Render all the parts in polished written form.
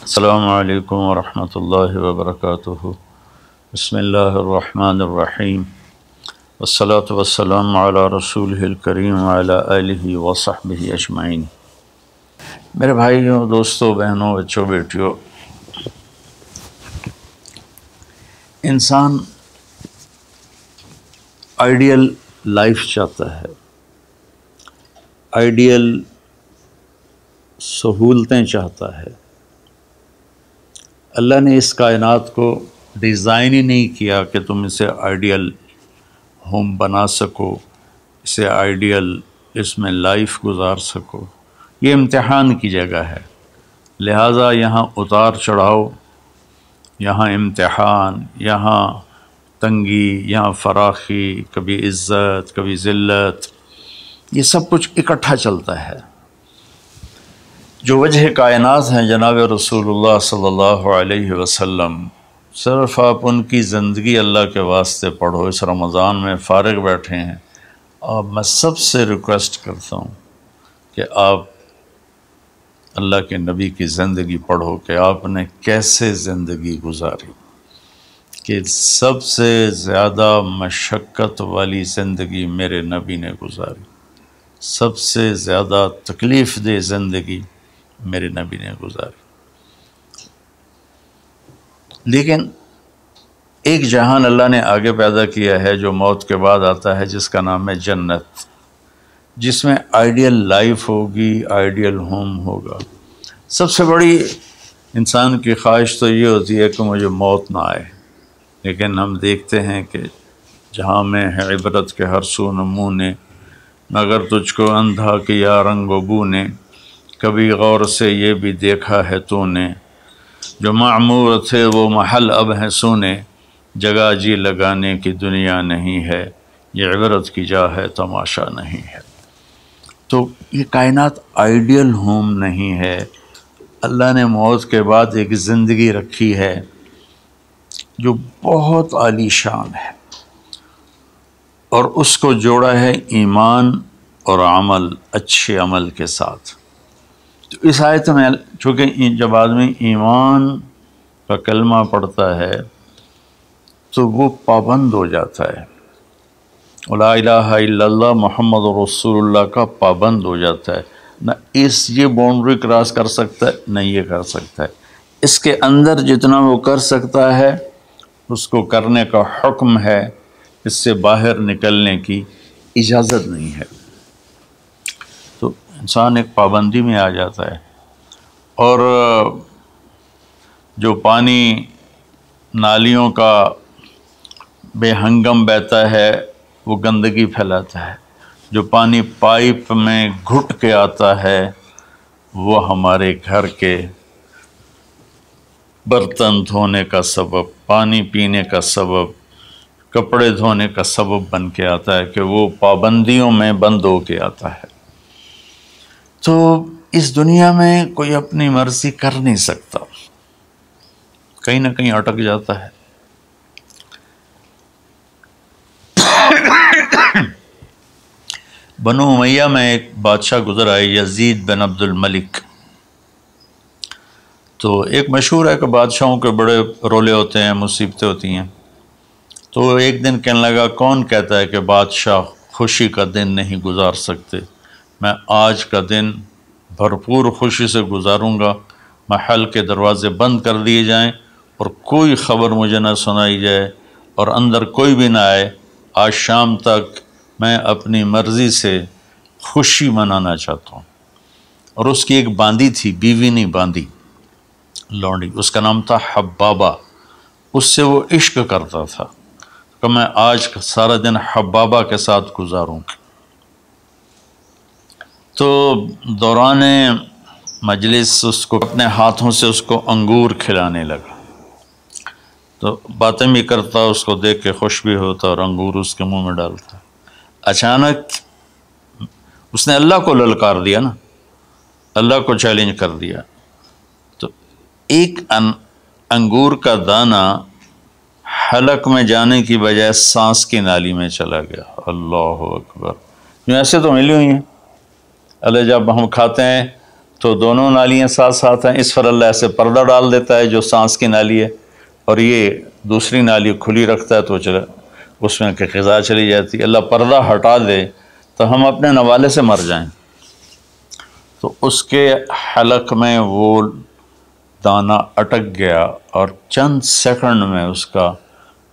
السلام علیکم ورحمۃ اللہ وبرکاتہ۔ بسم اللہ الرحمن الرحیم، والصلاة والسلام علی رسولہ الکریم وعلی آلہ وصحبہ اجمعین۔ میرے بھائیوں، دوستوں، بہنوں، بچوں، بیٹیوں، انسان آئیڈیل لائف چاہتا ہے، آئیڈیل سہولتیں چاہتا ہے۔ اللہ نے اس کائنات کو ڈیزائن ہی نہیں کیا کہ تم اسے آئیڈیل ہوم بنا سکو، اسے آئیڈیل اس میں لائف گزار سکو۔ یہ امتحان کی جگہ ہے، لہٰذا یہاں اتار چڑھاؤ، یہاں امتحان، یہاں تنگی، یہاں فراخی، کبھی عزت، کبھی ذلت، یہ سب کچھ اکٹھا چلتا ہے۔ جو وجہ کائنات ہیں جناب رسول اللہ صلی اللہ علیہ وسلم، صرف آپ ان کی زندگی اللہ کے واسطے پڑھو۔ اس رمضان میں فارغ بیٹھے ہیں، اور میں سب سے ریکویسٹ کرتا ہوں کہ آپ اللہ کے نبی کی زندگی پڑھو کہ آپ نے کیسے زندگی گزاری، کہ سب سے زیادہ مشقت والی زندگی میرے نبی نے گزاری، سب سے زیادہ تکلیف دہ زندگی میرے نبی نے گزاری۔ لیکن ایک جہان اللہ نے آگے پیدا کیا ہے جو موت کے بعد آتا ہے، جس کا نام ہے جنت، جس میں آئیڈیل لائف ہوگی، آئیڈیل ہوم ہوگا۔ سب سے بڑی انسان کی خواہش تو یہ ہوتی ہے کہ مجھے موت نہ آئے، لیکن ہم دیکھتے ہیں کہ جہاں میں ہے عبرت کے ہر سو نمونے، مگر تجھ کو اندھا کیا رنگ و بو نے، کبھی غور سے یہ بھی دیکھا ہے تو نے، جو معمور تھے وہ محل اب ہیں سونے، جگہ جی لگانے کی دنیا نہیں ہے، یہ عبرت کی جا ہے تماشا نہیں ہے۔ تو یہ کائنات آئیڈیل ہوم نہیں ہے۔ اللہ نے موت کے بعد ایک زندگی رکھی ہے جو بہت عالی شان ہے، اور اس کو جوڑا ہے ایمان اور عمل، اچھے عمل کے ساتھ۔ تو اس آیت میں چونکہ جب آدمی ایمان کا کلمہ پڑھتا ہے تو وہ پابند ہو جاتا ہے، لا الہ الا اللہ محمد رسول اللہ کا پابند ہو جاتا ہے، نہ یہ باؤنڈری کراس کر سکتا ہے، نہ یہ کر سکتا ہے۔ اس کے اندر جتنا وہ کر سکتا ہے اس کو کرنے کا حکم ہے، اس سے باہر نکلنے کی اجازت نہیں ہے۔ تو انسان ایک پابندی میں آ جاتا ہے، اور جو پانی نالیوں کا بے ہنگم بہتا ہے وہ گندگی پھیلاتا ہے، جو پانی پائپ میں گھٹ کے آتا ہے وہ ہمارے گھر کے برتن دھونے کا سبب، پانی پینے کا سبب، کپڑے دھونے کا سبب بن کے آتا ہے، کہ وہ پابندیوں میں بند ہو کے آتا ہے۔ تو اس دنیا میں کوئی اپنی مرضی کر نہیں سکتا، کہیں نہ کہیں اٹک جاتا ہے۔ بنو امیہ میں ایک بادشاہ گزر آئے، یزید بن عبد الملک۔ تو ایک مشہور ہے کہ بادشاہوں کے بڑے رولے ہوتے ہیں، مصیبتیں ہوتی ہیں۔ تو ایک دن کہنے لگا، کون کہتا ہے کہ بادشاہ خوشی کا دن نہیں گزار سکتے؟ میں آج کا دن بھرپور خوشی سے گزاروں گا، محل کے دروازے بند کر دیے جائیں اور کوئی خبر مجھے نہ سنائی جائے اور اندر کوئی بھی نہ آئے۔ آج شام تک میں اپنی مرضی سے خوشی منانا چاہتا ہوں۔ اور اس کی ایک باندی تھی، بیوی نہیں باندی، لونڈی، اس کا نام تھا حبابہ۔ اس سے وہ عشق کرتا تھا کہ میں آج سارا دن حبابہ کے ساتھ گزاروں گا۔ تو دوران مجلس اس کو اپنے ہاتھوں سے اس کو انگور کھلانے لگا، تو باتیں بھی کرتا، اس کو دیکھ کے خوش بھی ہوتا اور انگور اس کے منہ میں ڈالتا۔ اچانک اس نے اللہ کو للکار دیا نا، اللہ کو چیلنج کر دیا، تو ایک انگور کا دانہ حلق میں جانے کی بجائے سانس کی نالی میں چلا گیا۔ اللہ اکبر! جو ایسے تو ملی ہوئی ہیں، اللہ جب ہم کھاتے ہیں تو دونوں نالیاں ساتھ ساتھ ہیں، اس پر اللہ ایسے پردہ ڈال دیتا ہے جو سانس کی نالی ہے، اور یہ دوسری نالی کھلی رکھتا ہے تو چلا اس میں کہ غذا چلی جاتی ہے۔ اللہ پردہ ہٹا دے تو ہم اپنے نوالے سے مر جائیں، تو اس کے حلق میں وہ دانہ اٹک گیا اور چند سیکنڈ میں اس کا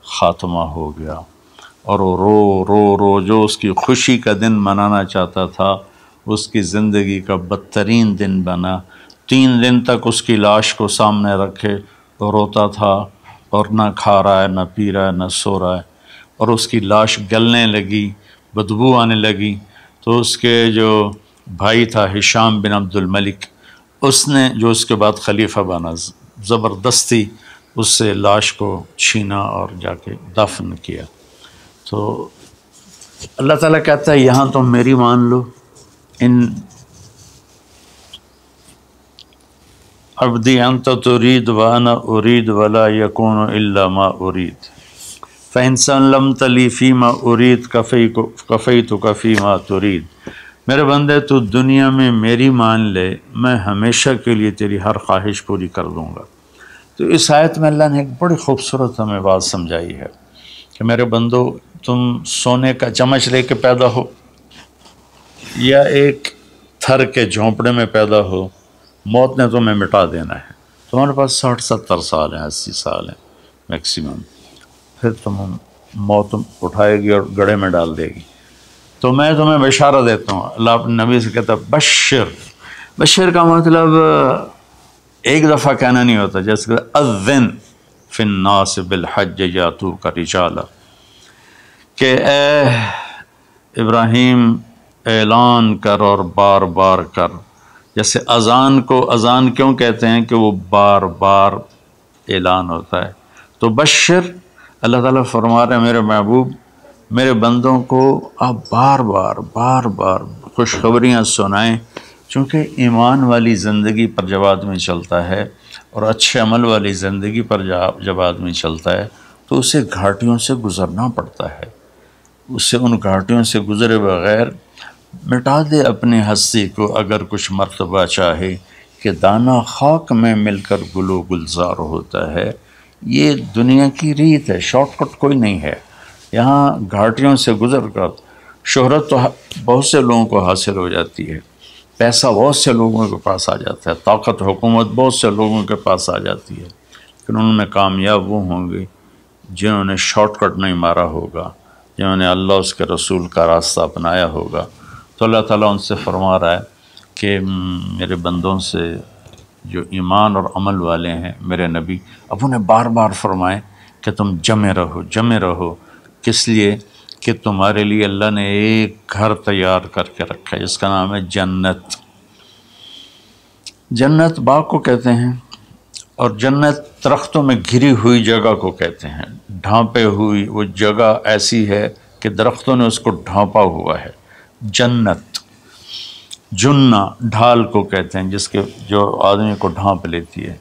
خاتمہ ہو گیا، اور وہ رو رو رو جو اس کی خوشی کا دن منانا چاہتا تھا اس کی زندگی کا بدترین دن بنا۔ 3 دن تک اس کی لاش کو سامنے رکھے تو روتا تھا، اور نہ کھا رہا ہے، نہ پی رہا ہے، نہ سو رہا ہے، اور اس کی لاش گلنے لگی، بدبو آنے لگی۔ تو اس کے جو بھائی تھا ہشام بن عبد الملک، اس نے جو اس کے بعد خلیفہ بنا، زبردستی اس سے لاش کو چھینا اور جا کے دفن کیا۔ تو اللہ تعالیٰ کہتا ہے یہاں تم میری مان لو، ان عبدی انت ترید وانا ارید ولا یکون الا ما ارید فإن سلمت لی فیما ارید کفیتک فیما ترید۔ میرے بندے تو دنیا میں میری مان لے، میں ہمیشہ کے لیے تیری ہر خواہش پوری کر دوں گا۔ تو اس آیت میں اللہ نے ایک بڑی خوبصورت ہمیں بات سمجھائی ہے کہ میرے بندو، تم سونے کا چمچ لے کے پیدا ہو یا ایک تھر کے جھونپڑے میں پیدا ہو، موت نے تمہیں مٹا دینا ہے۔ تمہارے پاس 60-70 سال ہیں، 80 سال ہیں میکسیمم، پھر موت اٹھائے گی اور گڑھے میں ڈال دے گی۔ تو میں تمہیں بشارت دیتا ہوں، اللہ اپنے نبی سے کہتا ہے بشر کا مطلب ایک دفعہ کہنا نہیں ہوتا، جیسے کہ اذن فی الناس بالحج یاتوک رجالا، کہ اے ابراہیم اعلان کر اور بار بار کر۔ جیسے اذان کو اذان کیوں کہتے ہیں کہ وہ بار بار اعلان ہوتا ہے، تو بشر اللہ تعالیٰ فرما رہے ہیں میرے محبوب، میرے بندوں کو آپ بار بار خوشخبریاں سنائیں، چونکہ ایمان والی زندگی پر جب آدمی چلتا ہے اور اچھے عمل والی زندگی پر جب آدمی چلتا ہے تو اسے گھاٹیوں سے گزرنا پڑتا ہے، اسے ان گھاٹیوں سے گزرے بغیر مٹا دے اپنی ہستی کو اگر کچھ مرتبہ چاہے کہ دانہ خاک میں مل کر گل و گلزار ہوتا ہے۔ یہ دنیا کی ریت ہے، شارٹ کٹ کوئی نہیں ہے۔ یہاں گھاٹیوں سے گزر کر شہرت تو بہت سے لوگوں کو حاصل ہو جاتی ہے، پیسہ بہت سے لوگوں کے پاس آ جاتا ہے، طاقت حکومت بہت سے لوگوں کے پاس آ جاتی ہے، لیکن ان میں کامیاب وہ ہوں گے جنہوں نے شارٹ کٹ نہیں مارا ہوگا، جنہوں نے اللہ اس کے رسول کا راستہ اپنایا ہوگا۔ تو اللہ تعالیٰ ان سے فرما رہا ہے کہ میرے بندوں سے جو ایمان اور عمل والے ہیں، میرے نبی اب انہیں بار بار فرمائیں کہ تم جمے رہو، کس لیے کہ تمہارے لیے اللہ نے ایک گھر تیار کر کے رکھا ہے جس کا نام ہے جنت۔ جنت باغ کو کہتے ہیں، اور جنت درختوں میں گھری ہوئی جگہ کو کہتے ہیں، ڈھانپے ہوئی وہ جگہ ایسی ہے کہ درختوں نے اس کو ڈھانپا ہوا ہے۔ جنت جنہ ڈھال کو کہتے ہیں جس کے جو آدمی کو ڈھانپ لیتی ہے۔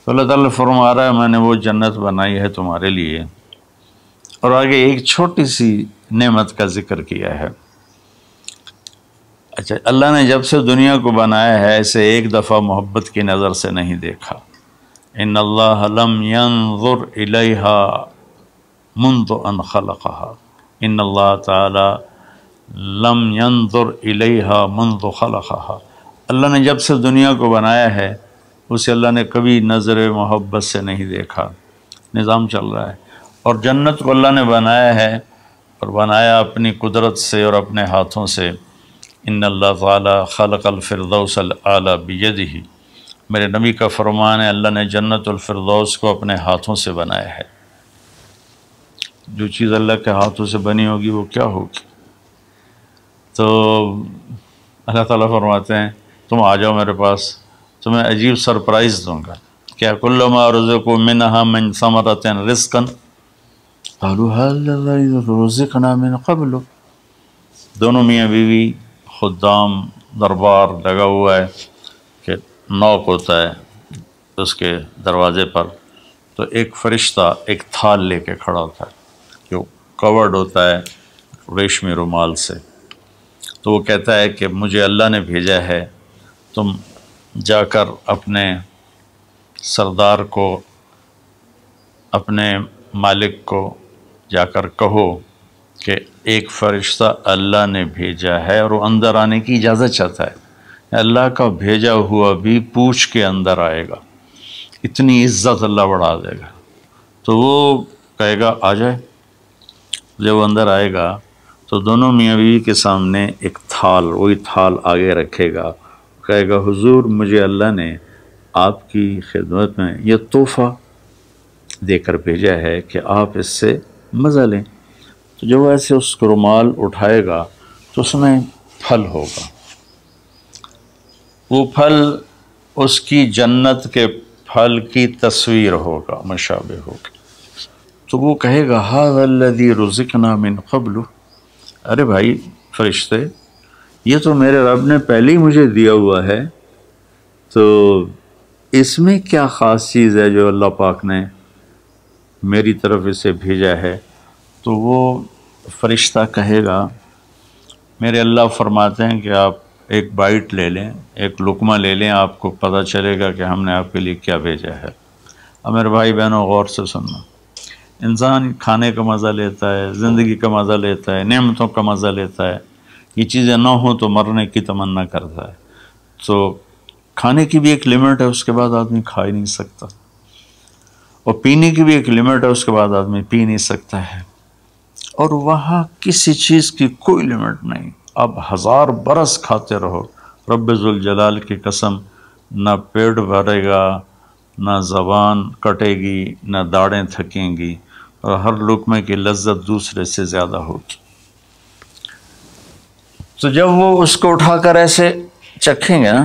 تو اللہ تعالیٰ فرما رہا ہے میں نے وہ جنت بنائی ہے تمہارے لیے، اور آگے ایک چھوٹی سی نعمت کا ذکر کیا ہے۔ اچھا، اللہ نے جب سے دنیا کو بنایا ہے اسے ایک دفعہ محبت کی نظر سے نہیں دیکھا۔ ان اللہ لم ينظر الیہا منذ ان خلقہا، ان اللہ تعالی لم ينظر الیہا منذ خلقہا، اللہ نے جب سے دنیا کو بنایا ہے اسے اللہ نے کبھی نظر محبت سے نہیں دیکھا۔ نظام چل رہا ہے، اور جنت کو اللہ نے بنایا ہے، اور بنایا اپنی قدرت سے اور اپنے ہاتھوں سے۔ ان اللہ تعالی خلق الفردوس الاعلی بیدہ، میرے نبی کا فرمان ہے اللہ نے جنت الفردوس کو اپنے ہاتھوں سے بنایا ہے۔ جو چیز اللہ کے ہاتھوں سے بنی ہوگی وہ کیا ہوگی؟ تو اللہ تعالیٰ فرماتے ہیں تم آ جاؤ میرے پاس، تمہیں عجیب سرپرائز دوں گا۔ کیا کل ما رزقوا منہا من ثمرۃ رزقا قالوا هذا الذی رزقنا من قبل، دونوں میاں بیوی خدام دربار لگا ہوا ہے کہ نوک ہوتا ہے اس کے دروازے پر، تو ایک فرشتہ ایک تھال لے کے کھڑا ہوتا ہے جو کورڈ ہوتا ہے ریشمی رومال سے، تو وہ کہتا ہے کہ مجھے اللہ نے بھیجا ہے تم جا کر اپنے سردار کو، اپنے مالک کو جا کر کہو کہ ایک فرشتہ اللہ نے بھیجا ہے اور وہ اندر آنے کی اجازت چاہتا ہے، اللہ کا بھیجا ہوا بھی پوچھ کے اندر آئے گا، اتنی عزت اللہ بڑھا دے گا۔ تو وہ کہے گا آ جائے۔ جب وہ اندر آئے گا تو دونوں میاں بیوی کے سامنے ایک تھال، وہی تھال آگے رکھے گا، کہے گا حضور مجھے اللہ نے آپ کی خدمت میں یہ تحفہ دے کر بھیجا ہے کہ آپ اس سے مزہ لیں۔ تو جب وہ ایسے اس کو رومال اٹھائے گا تو اس میں پھل ہوگا، وہ پھل اس کی جنت کے پھل کی تصویر ہوگا، مشابہ ہوگا۔ تو وہ کہے گا ھذا الذی رزقنا من قبل، ارے بھائی فرشتے یہ تو میرے رب نے پہلے ہی مجھے دیا ہوا ہے، تو اس میں کیا خاص چیز ہے جو اللہ پاک نے میری طرف اسے بھیجا ہے؟ تو وہ فرشتہ کہے گا میرے اللہ فرماتے ہیں کہ آپ ایک بائٹ لے لیں، ایک لقمہ لے لیں، آپ کو پتہ چلے گا کہ ہم نے آپ کے لیے کیا بھیجا ہے۔ اب میرے بھائی بہنوں غور سے سننا، انسان کھانے کا مزہ لیتا ہے، زندگی کا مزہ لیتا ہے، نعمتوں کا مزہ لیتا ہے، یہ چیزیں نہ ہوں تو مرنے کی تمنا کرتا ہے۔ تو کھانے کی بھی ایک لمٹ ہے، اس کے بعد آدمی کھا ہی نہیں سکتا، اور پینے کی بھی ایک لمٹ ہے، اس کے بعد آدمی پی نہیں سکتا ہے، اور وہاں کسی چیز کی کوئی لمٹ نہیں، اب 1000 برس کھاتے رہو، رب ذوالجلال کی قسم نہ پیٹ بھرے گا، نہ زبان کٹے گی، نہ داڑیں تھکیں گی، اور ہر لقمے کی لذت دوسرے سے زیادہ ہوگی۔ تو جب وہ اس کو اٹھا کر ایسے چکھیں گے نا،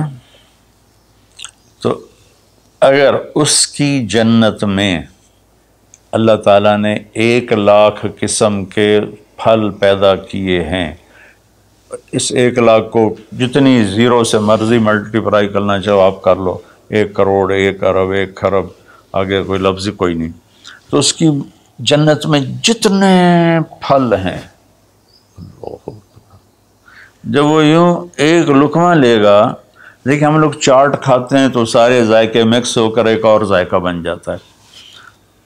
تو اگر اس کی جنت میں اللہ تعالیٰ نے 1,00,000 قسم کے پھل پیدا کیے ہیں، اس 1,00,000 کو جتنی زیرو سے مرضی ملٹیپلائی کرنا چاہو آپ کر لو، 1 کروڑ، 1 ارب، 1 خرب، آگے کوئی لفظ کوئی نہیں۔ تو اس کی جنت میں جتنے پھل ہیں، جب وہ یوں ایک لقمہ لے گا، دیکھیں ہم لوگ چاٹ کھاتے ہیں تو سارے ذائقے مکس ہو کر ایک اور ذائقہ بن جاتا ہے،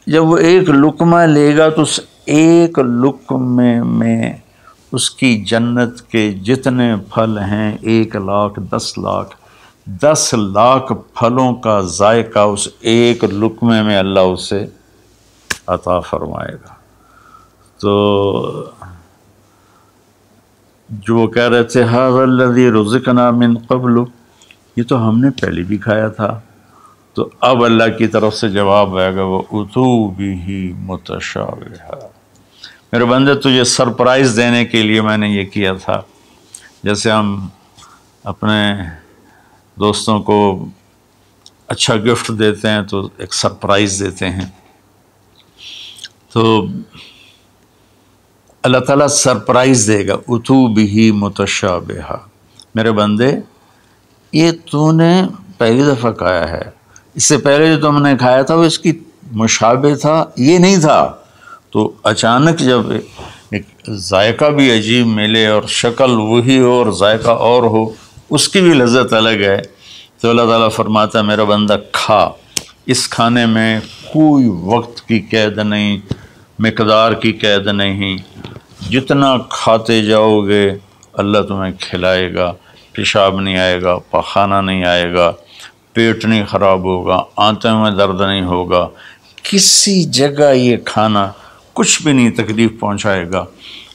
جب وہ ایک لقمہ لے گا تو اس ایک لقمے میں اس کی جنت کے جتنے پھل ہیں 1,00,000، 10,00,000، 10,00,000 پھلوں کا ذائقہ اس ایک لقمے میں اللہ اسے عطا فرمائے گا۔ تو جو وہ کہہ رہے تھے ھذا الذی رزقنا من قبل، یہ تو ہم نے پہلے بھی کھایا تھا، تو اب اللہ کی طرف سے جواب آئے گا وہ اتو بہ متشابہا، میرے بندے تجھے سرپرائز دینے کے لیے میں نے یہ کیا تھا، جیسے ہم اپنے دوستوں کو اچھا گفٹ دیتے ہیں تو ایک سرپرائز دیتے ہیں، تو اللہ تعالیٰ سرپرائز دے گا اتو بہ متشابہا، میرے بندے یہ تو نے پہلی دفعہ کھایا ہے، اس سے پہلے جو تم نے کھایا تھا وہ اس کی مشابہ تھا، یہ نہیں تھا۔ تو اچانک جب ایک ذائقہ بھی عجیب ملے اور شکل وہی ہو اور ذائقہ اور ہو، اس کی بھی لذت الگ ہے، تو اللہ تعالیٰ فرماتا ہے میرا بندہ کھا، اس کھانے میں کوئی وقت کی قید نہیں، مقدار کی قید نہیں، جتنا کھاتے جاؤ گے اللہ تمہیں کھلائے گا، پیشاب نہیں آئے گا، پخانہ نہیں آئے گا، پیٹ نہیں خراب ہوگا، آنتوں میں درد نہیں ہوگا، کسی جگہ یہ کھانا کچھ بھی نہیں تکلیف پہنچائے گا،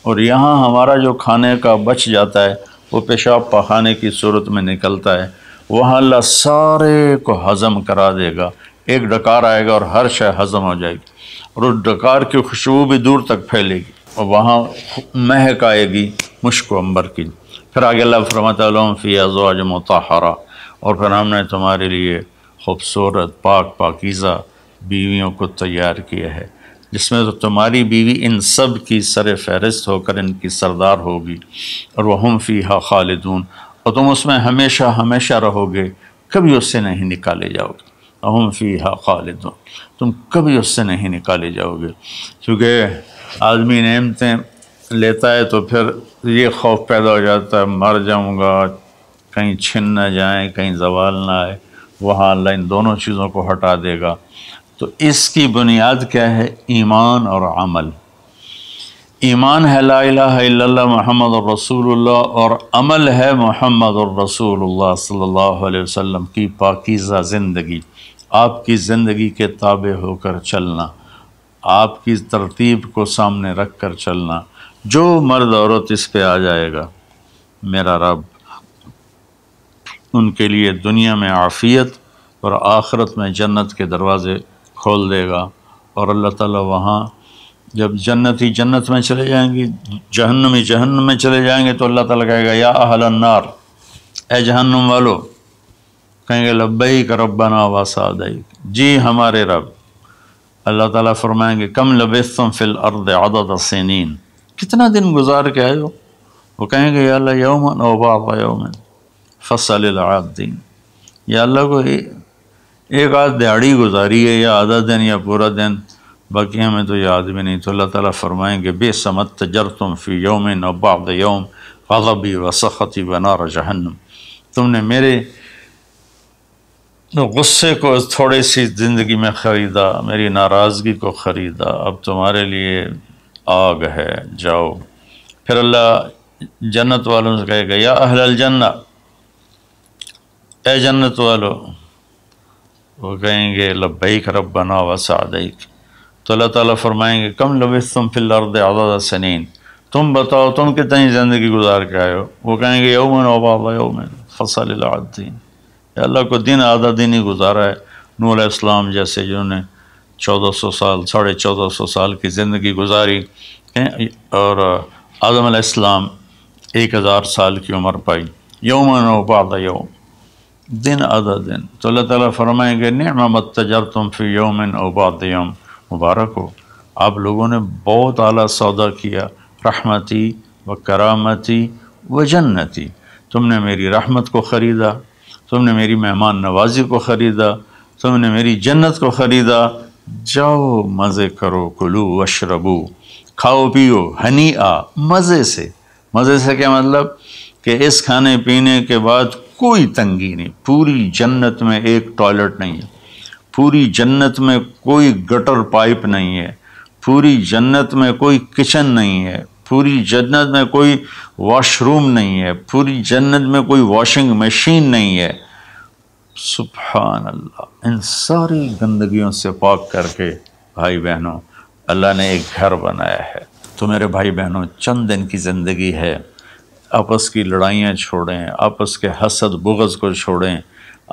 اور یہاں ہمارا جو کھانے کا بچ جاتا ہے وہ پیشاب پخانے کی صورت میں نکلتا ہے، وہاں اللہ سارے کو ہضم کرا دے گا، ایک ڈکار آئے گا اور ہر شے ہضم ہو جائے گی، اور اس ڈکار کی خوشبو بھی دور تک پھیلے گی، اور وہاں مہک آئے گی مشک و عنبر کی۔ پھر آگے اللہ فرماتا ہے لہم فیہا ازواج مطہرہ، اور پھر ہم نے تمہارے لیے خوبصورت پاک پاکیزہ بیویوں کو تیار کیا ہے، جس میں تو تمہاری بیوی ان سب کی سر فہرست ہو کر ان کی سردار ہوگی، اور وہم فیہا خالدون، اور تم اس میں ہمیشہ ہمیشہ رہو گے، کبھی اس سے نہیں نکالے جاؤ گے، وہم فیہا خالدون، تم کبھی اس سے نہیں نکالے جاؤ گے، کیونکہ آدمی نعمتیں لیتا ہے تو پھر یہ خوف پیدا ہو جاتا ہے مر جاؤں گا، کہیں چھن نہ جائیں، کہیں زوال نہ آئے، وہاں اللہ ان دونوں چیزوں کو ہٹا دے گا۔ تو اس کی بنیاد کیا ہے؟ ایمان اور عمل۔ ایمان ہے لا الہ الا اللہ محمد الرسول اللہ، اور عمل ہے محمد الرسول اللہ صلی اللہ علیہ وسلم کی پاکیزہ زندگی، آپ کی زندگی کے تابع ہو کر چلنا، آپ کی ترتیب کو سامنے رکھ کر چلنا۔ جو مرد عورت اس پہ آ جائے گا، میرا رب ان کے لیے دنیا میں عافیت اور آخرت میں جنت کے دروازے کھول دے گا۔ اور اللہ تعالیٰ وہاں جب جنتی جنت میں چلے جائیں گے، جہنمی جہنم میں چلے جائیں گے، تو اللہ تعالیٰ کہے گا یا اہل النار، اے جہنم والو، کہیں گے لبیک ربنا و سعدیک، جی ہمارے رب۔ اللہ تعالیٰ فرمائیں گے کم لبثتم فی الارض عدد سنین، کتنا دن گزار کے آئے ہو؟ وہ کہیں گے یا اللہ یوما او بعض یوم فصل العادین، یا اللہ کو ایک آدھ دیہڑی گزاری ہے، یا آدھا دن یا پورا دن، باقی ہمیں تو یاد بھی نہیں۔ تو اللہ تعالیٰ فرمائیں گے بئس ما اتجرتم فی یوم او بعض یوم غضبی و سخطی و نار جہنم، تم نے میرے غصے کو تھوڑی سی زندگی میں خریدا، میری ناراضگی کو خریدا، اب تمہارے لیے آگ ہے، جاؤ۔ پھر اللہ جنت والوں سے کہے گا یا اہل الجنہ، اے جنت والو، وہ کہیں گے لبیک ربنا و سعدیک۔ تو اللہ تعالیٰ فرمائیں گے کم لبثتم فی الارض عدد سنین، تم بتاؤ تم کتنی زندگی گزار کے آئے ہو؟ وہ کہیں گے یومن و بعض یومن فصل العادین، یا اللہ کو دن آدھا دن ہی گزارا ہے۔ نوح علیہ السلام جیسے جنہوں نے 1400 سال 1450 سال کی زندگی گزاری، اور آدم علیہ السلام 1000 سال کی عمر پائی، یومن و بعض یوم، دن آدھا دن۔ تو اللہ تعالیٰ فرمائیں گے نعم ما اتجرتم فی یوم او بعض یوم، مبارک ہو، آپ لوگوں نے بہت اعلیٰ سودا کیا، رحمتی و کرامتی و جنتی، تم نے میری رحمت کو خریدا، تم نے میری مہمان نوازی کو خریدا، تم نے میری جنت کو خریدا، جاؤ مزے کرو، کلو واشربو، کھاؤ پیو، ہنیئا، مزے سے۔ مزے سے کیا مطلب؟ کہ اس کھانے پینے کے بعد کوئی تنگی نہیں، پوری جنت میں ایک ٹوائلٹ نہیں ہے، پوری جنت میں کوئی گٹر پائپ نہیں ہے، پوری جنت میں کوئی کچن نہیں ہے، پوری جنت میں کوئی واش روم نہیں ہے، پوری جنت میں کوئی واشنگ مشین نہیں ہے۔ سبحان اللہ، ان ساری گندگیوں سے پاک کر کے بھائی بہنوں اللہ نے ایک گھر بنایا ہے۔ تو میرے بھائی بہنوں چند دن کی زندگی ہے، آپس کی لڑائیاں چھوڑیں، آپس کے حسد بغض کو چھوڑیں،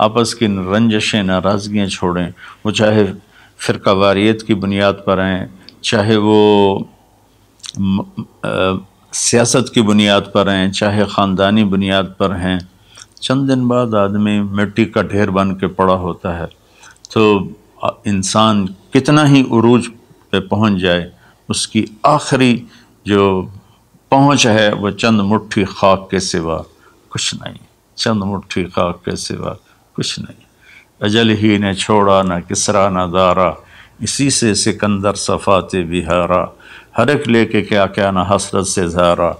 آپس کی رنجشیں ناراضگیاں چھوڑیں، وہ چاہے فرقہ واریت کی بنیاد پر ہیں، چاہے وہ سیاست کی بنیاد پر ہیں، چاہے خاندانی بنیاد پر ہیں۔ چند دن بعد آدمی مٹی کا ڈھیر بن کے پڑا ہوتا ہے، تو انسان کتنا ہی عروج پہ پہنچ جائے، اس کی آخری جو پہنچ ہے وہ چند مٹھی خاک کے سوا کچھ نہیں، چند مٹھی خاک کے سوا کچھ نہیں۔ اجل ہی نے چھوڑا نہ کسرا نہ دارا، اسی سے سکندر صفات بہارا، ہر ایک لے کے کیا کیا نہ حسرت سے زارا،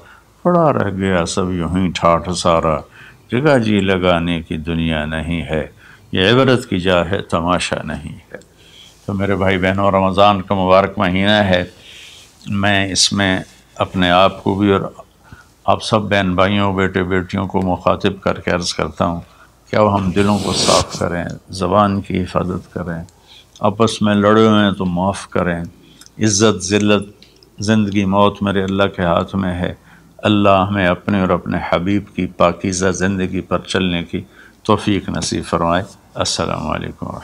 پڑا رہ گیا سب یوں ہی ٹھاٹھ سارا، جگہ جی لگانے کی دنیا نہیں ہے، یہ عبرت کی جا ہے تماشا نہیں ہے۔ تو میرے بھائی بہنوں رمضان کا مبارک مہینہ ہے، میں اس میں اپنے آپ کو بھی اور آپ سب بہن بھائیوں بیٹے بیٹیوں کو مخاطب کر کے عرض کرتا ہوں کہ اب ہم دلوں کو صاف کریں، زبان کی حفاظت کریں، آپس میں لڑے ہوئے ہیں تو معاف کریں، عزت ذلت زندگی موت میرے اللہ کے ہاتھ میں ہے۔ اللہ ہمیں اپنے اور اپنے حبیب کی پاکیزہ زندگی پر چلنے کی توفیق نصیب فرمائے۔ السلام علیکم۔